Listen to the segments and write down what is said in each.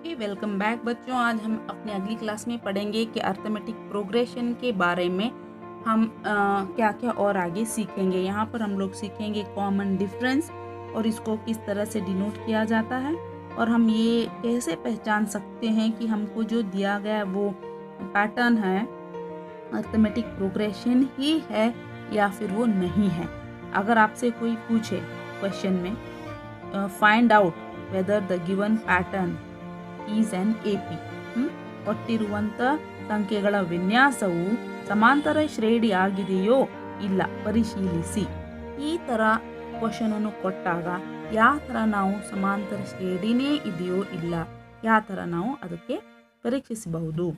Okay, welcome back बच्चों। आज हम अपने अगली क्लास में पढ़ेंगे कि अर्थमेटिक प्रोग्रेशन के बारे में हम क्या क्या और आगे सीखेंगे। यहाँ पर हम लोग सीखेंगे कॉमन डिफरेंस और इसको किस तरह से डिनोट किया जाता है, और हम ये कैसे पहचान सकते हैं कि हमको जो दिया गया वो पैटर्न है अर्थमेटिक प्रोग्रेशन ही है या फिर वो नहीं है। अगर आपसे कोई पूछे क्वेश्चन में find out whether the given pattern is an AP, ಕೊಟ್ಟಿರುವಂಥ ಸಂಖ್ಯೆಗಳ ವಿನ್ಯಾಸವು ಸಮಾಂತರ ಶ್ರೇಣಿ ಆಗಿದೆಯೋ ಇಲ್ಲ ಪರಿಶೀಲಿಸಿ. ಈ ಥರ ಕ್ವಶನನ್ನು ಕೊಟ್ಟಾಗ ಯಾವ ಥರ ನಾವು ಸಮಾಂತರ ಶ್ರೇಣಿನೇ ಇದೆಯೋ ಇಲ್ಲ ಯಾವ ಥರ ನಾವು ಅದಕ್ಕೆ परीक्षिसಬಹುದು.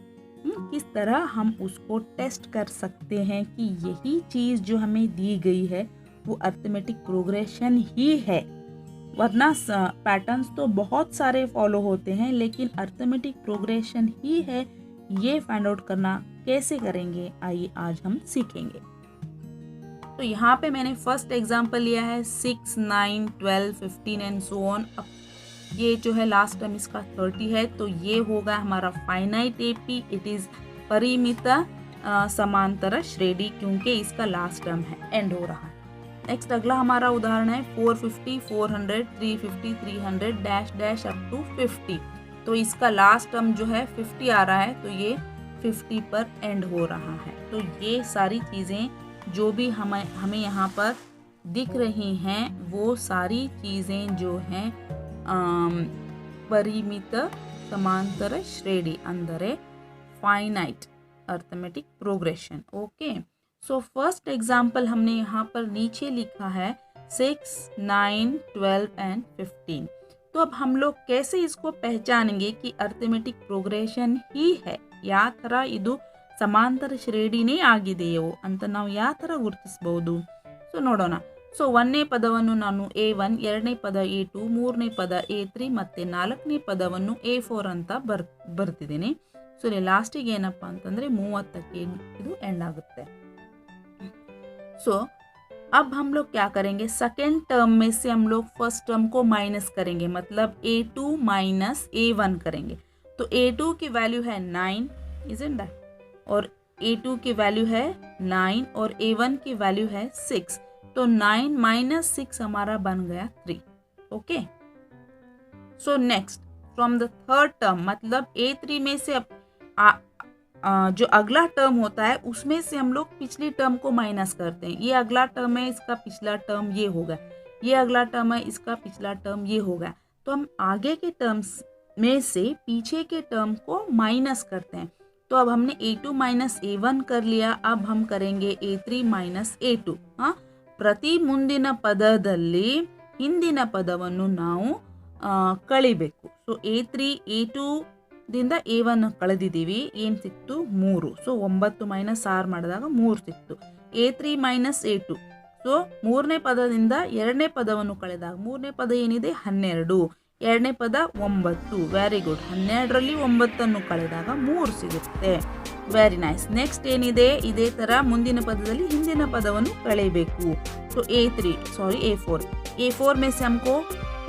किस तरह हम उसको टेस्ट कर सकते हैं कि यही चीज़ जो हमें दी गई है वो अर्थमेटिक प्रोग्रेशन ही है. वरना पैटर्न्स तो बहुत सारे फॉलो होते हैं, लेकिन अर्थमेटिक प्रोग्रेशन ही है, ये फाइंड आउट करना कैसे करेंगे आइए आज हम सीखेंगे. तो यहाँ पे मैंने फर्स्ट एग्जांपल लिया है 6, 9, 12, 15 एंड सो ऑन. अब ये जो है लास्ट टर्म इसका 30 है, तो ये होगा हमारा फाइनाइट एपी. इट इज परिमित समांतर श्रेणी क्योंकि इसका लास्ट टर्म है, एंड हो रहा है. नेक्स्ट अगला हमारा उदाहरण है 450, 400, 350, 300 डैश डैश अप टू 50. तो इसका लास्ट टर्म जो है 50 आ रहा है, तो ये 50 पर एंड हो रहा है. तो ये सारी चीज़ें जो भी हमें यहाँ पर दिख रही हैं वो सारी चीज़ें जो हैं परिमित समांतर श्रेणी अंदरे finite arithmetic progression. Okay, so first example हमने यहाँ पर नीचे लिखा है 6, 9, 12 एंड 15. तो अब हम लोग कैसे इसको पहचानेंगे कि अर्थमेटिक प्रोग्रेशन ही है ಯಾವ ಥರ ಇದು ಸಮಾಂತರ ಶ್ರೇಣಿನೇ ಆಗಿದೆಯೋ ಅಂತ ನಾವು ಯಾವ ಥರ ಗುರುತಿಸಬಹುದು. ಸೊ ನೋಡೋಣ. ಸೊ ಒಂದನೇ ಪದವನ್ನು ನಾನು A1, ಎರಡನೇ ಪದ A2, ಮೂರನೇ ಪದ A3 ಮತ್ತು ನಾಲ್ಕನೇ ಪದವನ್ನು A4 ಅಂತ ಬರ್ತಿದ್ದೀನಿ. ಸೊ ಇಲ್ಲಿ ಲಾಸ್ಟಿಗೆ ಏನಪ್ಪ ಅಂತಂದರೆ 30ಕ್ಕೆ ಇದು ಎಂಡ್ ಆಗುತ್ತೆ. सो अब हम लोग क्या करेंगे, सेकेंड टर्म में से हम लोग फर्स्ट टर्म को माइनस करेंगे, मतलब A2 माइनस A1 करेंगे. तो A2 की वैल्यू है 9, इज़न्ट दैट, और A2 की वैल्यू है 9 और A1 की वैल्यू है 6. तो 9 माइनस 6 हमारा बन गया 3. Okay, so next from the third term, मतलब A3 में से जो अगला टर्म होता है उसमें से हम लोग पिछली टर्म को माइनस करते हैं. ये अगला टर्म है, इसका पिछला टर्म ये होगा, ये अगला टर्म है, इसका पिछला टर्म ये होगा. तो हम आगे के टर्म्स में से पीछे के टर्म को माइनस करते हैं. तो अब हमने A2 माइनस A1 कर लिया, अब हम करेंगे A3 माइनस A2. हाँ, ಪ್ರತಿ ಮುಂದಿನ ಪದದಲ್ಲಿ ಹಿಂದಿನ ಪದವನ್ನು ನಾವು ಕಳಿಬೇಕು. ಸೊ A3 A2 ದಿಂದ A1 ಕಳೆದಿದ್ದೀವಿ, ಏನು ಸಿಕ್ತು 3. ಸೊ 9 ಮೈನಸ್ 6 ಮಾಡಿದಾಗ 3 ಸಿಕ್ತು. A3 ಮೈನಸ್ A2, ಸೊ ಮೂರನೇ ಪದದಿಂದ ಎರಡನೇ ಪದವನ್ನು ಕಳೆದಾಗ ಮೂರನೇ ಪದ ಏನಿದೆ 12, ಎರಡನೇ ಪದ 9. Very good. 12ರಲ್ಲಿ 9 ಕಳೆದಾಗ 3 ಸಿಗುತ್ತೆ. Very nice. ನೆಕ್ಸ್ಟ್ ಏನಿದೆ, ಇದೇ ಥರ ಮುಂದಿನ ಪದದಲ್ಲಿ ಹಿಂದಿನ ಪದವನ್ನು ಕಳೆಯಬೇಕು. ಸೊ A4 में से हमको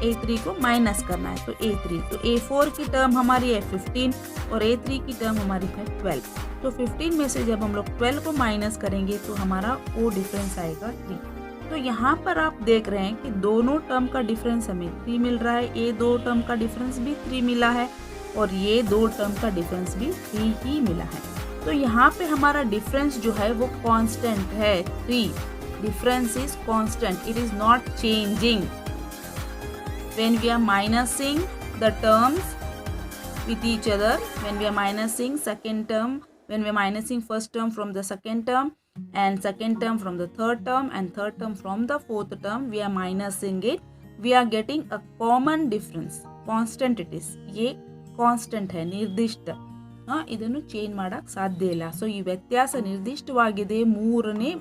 A3 को माइनस करना है. तो A3, तो A4 की टर्म हमारी है 15 और A3 की टर्म हमारी है 12. तो 15 में से जब हम लोग 12 को माइनस करेंगे तो हमारा वो डिफरेंस आएगा 3. तो यहाँ पर आप देख रहे हैं कि दोनों टर्म का डिफरेंस हमें 3 मिल रहा है. ये दो टर्म का डिफरेंस भी 3 मिला है और ये दो टर्म का डिफरेंस भी 3 ही मिला है. तो यहाँ पे हमारा डिफरेंस जो है वो कांस्टेंट है 3. Difference is constant, it is not changing. When we are minusing the terms with each other, when we are minusing second term, when we are minusing first term from the second term and second term from the third term and third term from the fourth term, we are minusing it, we are getting a common difference. Constant it is. ये constant है, ನಿರ್ದಿಷ್ಟ. ಇದನ್ನು change ಮಾಡಕ್ಕೆ ಸಾಧ್ಯ ಇಲ್ಲ. So ಈ ವ್ಯತ್ಯಾಸ ನಿರ್ದಿಷ್ಟವಾಗಿದೆ, 3ನೇ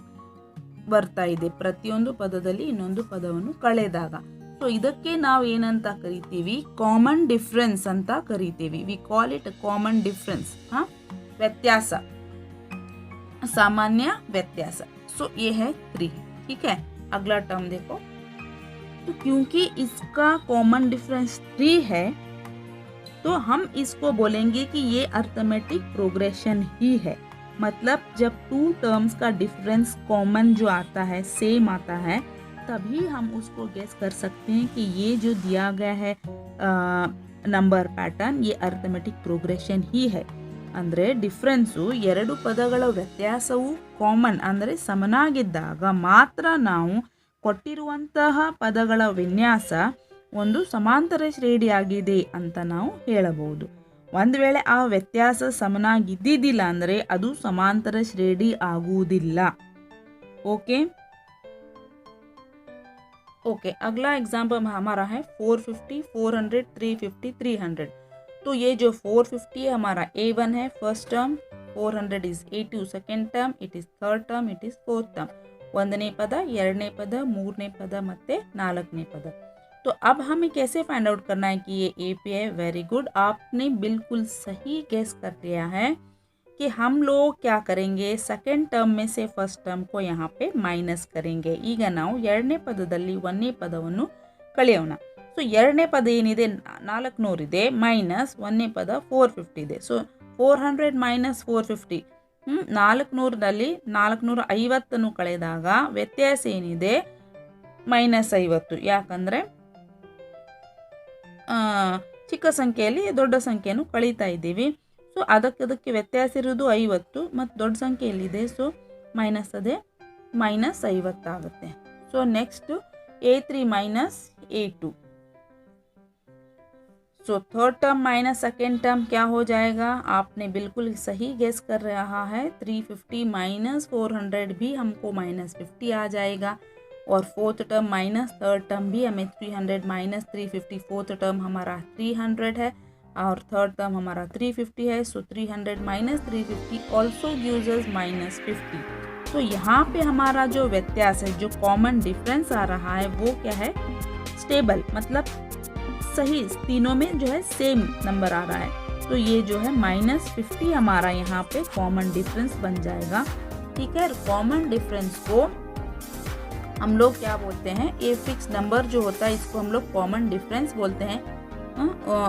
ಬರ್ತಾ ಇದೆ ಪ್ರತಿಯೊಂದು ಪದದಲ್ಲಿ ಇನ್ನೊಂದು ಪದವನ್ನು ಕಳೆದಾಗ. ಸೊ ಇದಕ್ಕೆ ನಾವು ಏನಂತ ಕರಿತೀವಿ, ಕಾಮನ್ ಡಿಫರೆನ್ಸ್ ಅಂತ ಕರಿತೀವಿ. We call it common difference. व्यत्यास, सामान्य व्यत्यास. सो ये है 3. ठीक है, अगला टर्म देखो. तो क्योंकि इसका कॉमन डिफरेंस 3 है तो हम इसको बोलेंगे कि ये अर्थमेटिक प्रोग्रेशन ही है। मतलब जब टू टर्म्स का डिफरेंस कॉमन जो आता है, सेम आता है, तभी हम उसको गेस कर सकते हैं कि ये जो दिया गया है ನಂಬರ್ ಪ್ಯಾಟರ್ನ್ ये ಅರ್ಥಮೆಟಿಕ್ ಪ್ರೋಗ್ರೆಷನ್ ही है। ಅಂದರೆ ಡಿಫ್ರೆನ್ಸು ಎರಡು ಪದಗಳ ವ್ಯತ್ಯಾಸವು ಕಾಮನ್ ಅಂದರೆ ಸಮನಾಗಿದ್ದಾಗ ಮಾತ್ರ ನಾವು ಕೊಟ್ಟಿರುವಂತಹ ಪದಗಳ ವಿನ್ಯಾಸ ಒಂದು ಸಮಾಂತರ ಶ್ರೇಣಿಯಾಗಿದೆ ಅಂತ ನಾವು ಹೇಳಬಹುದು। ಒಂದು ವೇಳೆ ಆ ವ್ಯತ್ಯಾಸ ಸಮನಾಗಿದ್ದಿದ್ದಿಲ್ಲ ಅಂದರೆ ಅದು ಸಮಾಂತರ ಶ್ರೇಣಿ ಆಗುವುದಿಲ್ಲ। ओके, अगला एग्जाम्पल हमारा है 450, 400, 350, 300। तो ये जो 450 है हमारा A1 है first term, 400 is A2 second term, it is third term, it is fourth term. ಒಂದನೇ ಪದ, ಎರಡನೇ ಪದ, ಮೂರನೇ ಪದ ಮತ್ತೆ ನಾಲ್ಕನೇ ಪದ। तो अब हमें कैसे फाइंड आउट करना है कि ये ए पे है। वेरी गुड, आपने बिल्कुल सही गेस कर लिया है कि हम लोग क्या करेंगे, सेकेंड टर्म में से फर्स्ट टर्म को यहाँ पे माइनस करेंगे। ಈಗ ನಾವು ಎರಡನೇ ಪದದಲ್ಲಿ ಒಂದನೇ ಪದವನ್ನು ಕಳೆಯೋಣ। ಸೊ ಎರಡನೇ ಪದ ಏನಿದೆ 400 ಇದೆ, ಮೈನಸ್ ಒಂದನೇ ಪದ 450 ಇದೆ। ಸೊ 400 ಮೈನಸ್ 450, 400ರಲ್ಲಿ 450 ಕಳೆದಾಗ ವ್ಯತ್ಯಾಸ ಏನಿದೆ -50। ಯಾಕಂದರೆ ಚಿಕ್ಕ ಸಂಖ್ಯೆಯಲ್ಲಿ ದೊಡ್ಡ ಸಂಖ್ಯೆಯನ್ನು ಕಳೀತಾ ಇದ್ದೀವಿ। ಸೊ ಅದಕ್ಕೆ ವ್ಯತ್ಯಾಸ ಇರೋದು 50 ಮತ್ತು ದೊಡ್ಡ ಸಂಖ್ಯೆಯಲ್ಲಿದೆ, ಸೊ ಮೈನಸ್ ಅದೇ -50 ಆಗುತ್ತೆ। So next A3 minus A2। So third term minus second term क्या हो जाएगा, आपने बिल्कुल सही गेस कर रहा है। 350 माइनस 400 भी हमको -50 आ जाएगा, और fourth term minus third term भी हमें 300 माइनस 350, फोर्थ टर्म हमारा 300 है और थर्ड टर्म हमारा 350 है। सो 300 माइनस 350 ऑल्सो गिव्स अस -50। तो यहाँ पे हमारा जो व्यत्यास है, जो कॉमन डिफरेंस आ रहा है, वो क्या है, स्टेबल, मतलब सही, तीनों में जो है सेम नंबर आ रहा है। तो ये जो है -50 हमारा यहाँ पे कॉमन डिफरेंस बन जाएगा। ठीक है, कॉमन डिफरेंस को हम लोग क्या बोलते हैं, ए फिक्स नंबर जो होता है इसको हम लोग कॉमन डिफरेंस बोलते हैं,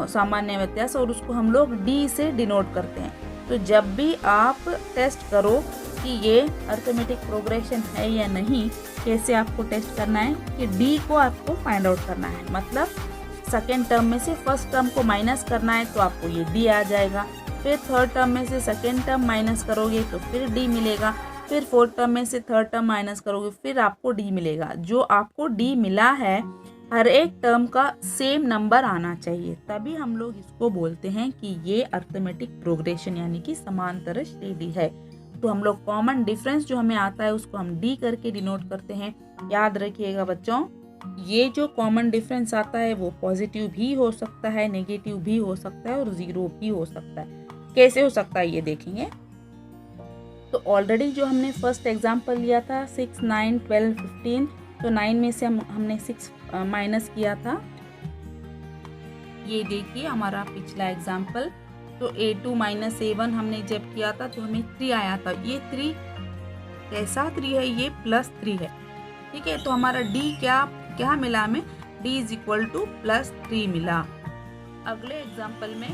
सामान्य व्यत्यास, और उसको हम लोग डी से डिनोट करते हैं। तो जब भी आप टेस्ट करो कि ये अर्थमेटिक प्रोग्रेशन है या नहीं, कैसे आपको टेस्ट करना है कि डी को आपको फाइंड आउट करना है। मतलब सेकेंड टर्म में से फर्स्ट टर्म को माइनस करना है तो आपको ये डी आ जाएगा। फिर थर्ड टर्म में से सेकेंड टर्म माइनस करोगे तो फिर डी मिलेगा। फिर फोर्थ टर्म में से थर्ड टर्म माइनस करोगे फिर आपको डी मिलेगा। जो आपको डी मिला है, हर एक टर्म का सेम नंबर आना चाहिए, तभी हम लोग इसको बोलते हैं कि ये अर्थमेटिक प्रोग्रेशन यानी कि समांतर श्रेणी है। तो हम लोग कॉमन डिफरेंस जो हमें आता है उसको हम डी करके डिनोट करते हैं। याद रखिएगा बच्चों, ये जो कॉमन डिफरेंस आता है वो पॉजिटिव भी हो सकता है, नेगेटिव भी हो सकता है और ज़ीरो भी हो सकता है। कैसे हो सकता है ये देखेंगे। तो ऑलरेडी जो हमने फर्स्ट एग्जाम्पल लिया था 6, 9, 12, 15, तो 9 में से हमने 6 माइनस किया था। ये देखिए हमारा पिछला एग्जाम्पल। तो A2 माइनस A1 हमने जब किया था तो हमें 3 आया था। ये 3 कैसा 3 है, ये +3 है। ठीक है, तो हमारा D क्या मिला हमें, D इज इक्वल टू +3 मिला। अगले एग्जाम्पल में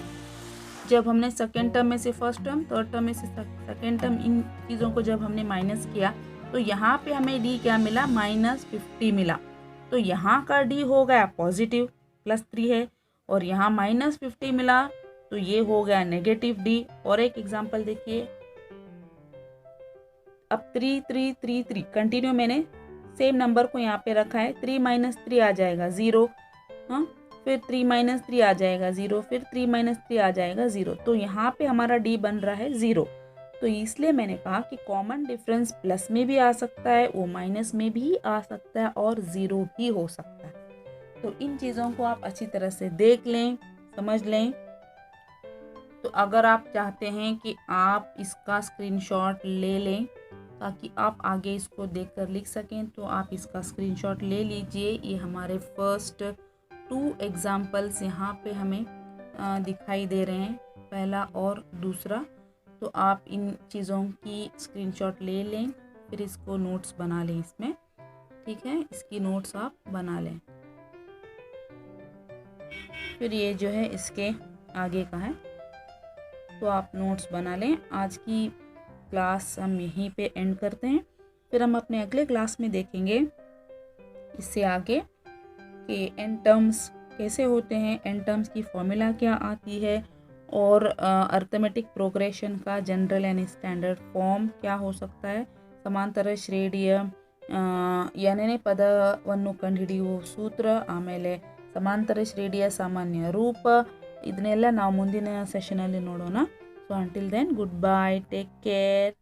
जब हमने सेकेंड टर्म में से फर्स्ट टर्म, थर्ड टर्म में से सेकेंड टर्म, इन चीज़ों को जब हमने माइनस किया तो यहाँ पे हमें D क्या मिला, -50 मिला। तो यहाँ का D हो गया पॉजिटिव +3 है, और यहाँ -50 मिला तो ये हो गया नेगेटिव D। और एक एग्जाम्पल देखिए, अब 3, 3, 3, 3 कंटिन्यू मैंने सेम नंबर को यहाँ पे रखा है। 3 - 3 आ जाएगा 0, हाँ, फिर 3 - 3 आ जाएगा 0, फिर 3 - 3 आ जाएगा 0। तो यहाँ पे हमारा D बन रहा है 0। तो इसलिए मैंने कहा कि कॉमन डिफरेंस प्लस में भी आ सकता है, वो माइनस में भी आ सकता है और 0 भी हो सकता है। तो इन चीज़ों को आप अच्छी तरह से देख लें, समझ लें। तो अगर आप चाहते हैं कि आप इसका स्क्रीनशॉट ले लें ताकि आप आगे इसको देखकर लिख सकें, तो आप इसका स्क्रीनशॉट ले लीजिए। ये हमारे फर्स्ट 2 एग्जाम्पल्स यहाँ पे हमें दिखाई दे रहे हैं, पहला और दूसरा। तो आप इन चीज़ों की स्क्रीनशॉट ले लें, फिर इसको नोट्स बना लें इसमें। ठीक है, इसकी नोट्स आप बना लें। फिर ये जो है इसके आगे का है, तो आप नोट्स बना लें। आज की क्लास हम यहीं पे एंड करते हैं, फिर हम अपने अगले क्लास में देखेंगे इससे आगे कि एंड टर्म्स कैसे होते हैं, एंड टर्म्स की फॉर्मूला क्या आती है, और अर्थमेटिक प्रोग्रेशन का जनरल एंड स्टैंडर्ड फॉर्म क्या हो सकता है, ಸಮಾಂತರ ಶ್ರೇಣಿಯ ಏನೇನೇ ಪದವನ್ನು ಕಂಡುಹಿಡಿಯುವ ಸೂತ್ರ, ಆಮೇಲೆ ಸಮಾಂತರ ಶ್ರೇಣಿಯ ಸಾಮಾನ್ಯ ರೂಪ, ಇದನ್ನೆಲ್ಲ ನಾವು ಮುಂದಿನ ಸೆಷನಲ್ಲಿ ನೋಡೋಣ. So until then good bye, take care.